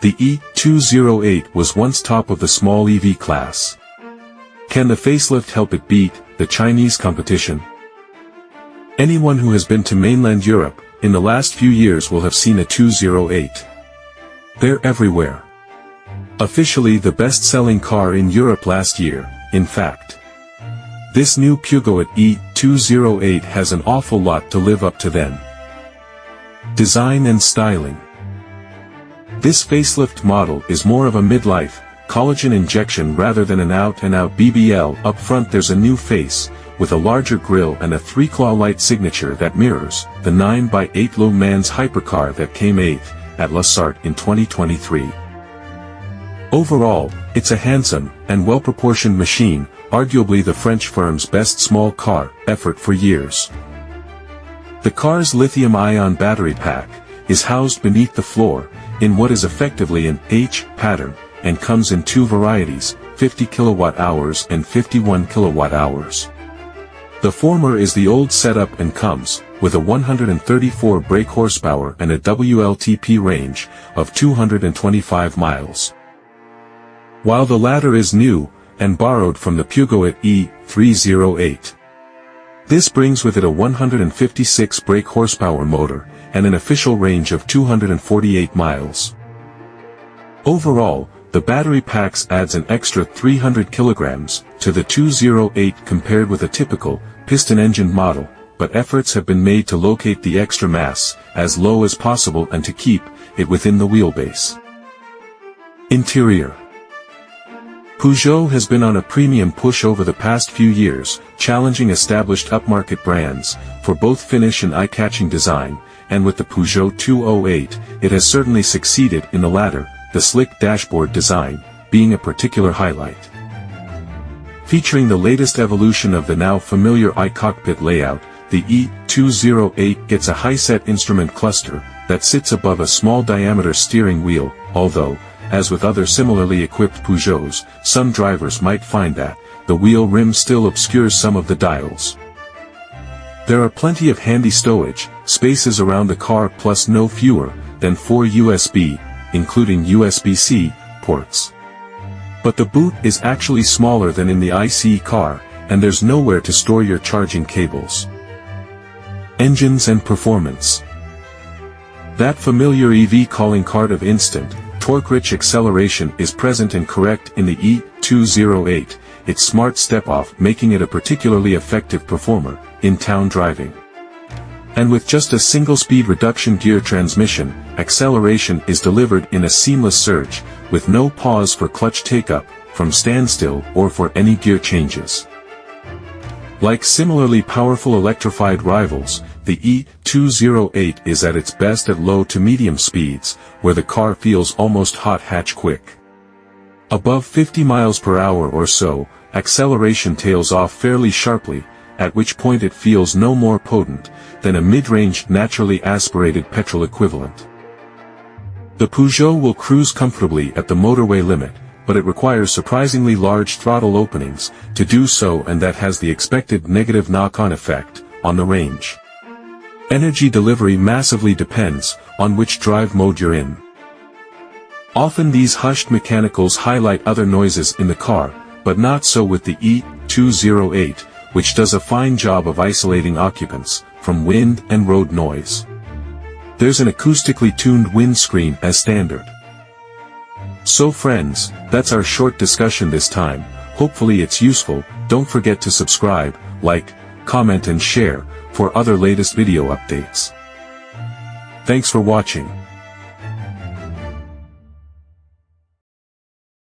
The E-208 was once top of the small EV class. Can the facelift help it beat the Chinese competition? Anyone who has been to mainland Europe in the last few years will have seen a 208. They're everywhere. Officially the best-selling car in Europe last year, in fact. This new Peugeot E-208 has an awful lot to live up to then. Design and styling. This facelift model is more of a midlife, collagen injection rather than an out-and-out BBL. Up front there's a new face, with a larger grille and a 3-claw light signature that mirrors the 9x8 Le Mans hypercar that came 8th at La Sarthe in 2023. Overall, it's a handsome and well-proportioned machine, arguably the French firm's best small car effort for years. The car's lithium-ion battery pack is housed beneath the floor, in what is effectively an H pattern, and comes in two varieties, 50 kWh and 51 kWh. The former is the old setup and comes with a 134 brake horsepower and a WLTP range of 225 miles. While the latter is new and borrowed from the Peugoet E-308. This brings with it a 156 brake horsepower motor and an official range of 248 miles. Overall, the battery packs adds an extra 300 kilograms to the 208 compared with a typical piston-engined model, but efforts have been made to locate the extra mass as low as possible and to keep it within the wheelbase. Interior. Peugeot has been on a premium push over the past few years, challenging established upmarket brands for both finish and eye-catching design, and with the Peugeot 208, it has certainly succeeded in the latter, the slick dashboard design being a particular highlight. Featuring the latest evolution of the now familiar iCockpit layout, the E-208 gets a high-set instrument cluster that sits above a small diameter steering wheel, although, as with other similarly equipped Peugeots, some drivers might find that the wheel rim still obscures some of the dials. There are plenty of handy stowage spaces around the car, plus no fewer than 4 USB, including USB-C, ports. But the boot is actually smaller than in the ICE car, and there's nowhere to store your charging cables. Engines and performance. That familiar EV calling card of instant, torque-rich acceleration is present and correct in the E-208, its smart step-off making it a particularly effective performer in town driving. And with just a single-speed reduction gear transmission, acceleration is delivered in a seamless surge, with no pause for clutch take-up, from standstill or for any gear changes. Like similarly powerful electrified rivals, the E-208 is at its best at low to medium speeds, where the car feels almost hot hatch quick. Above 50 miles per hour or so, acceleration tails off fairly sharply, at which point it feels no more potent than a mid-range naturally aspirated petrol equivalent. The Peugeot will cruise comfortably at the motorway limit, but it requires surprisingly large throttle openings to do so, and that has the expected negative knock-on effect on the range. Energy delivery massively depends on which drive mode you're in. Often these hushed mechanicals highlight other noises in the car, but not so with the E-208, which does a fine job of isolating occupants from wind and road noise. There's an acoustically tuned windscreen as standard. So friends, that's our short discussion this time. Hopefully it's useful. Don't forget to subscribe, like, comment and share for other latest video updates. Thanks for watching.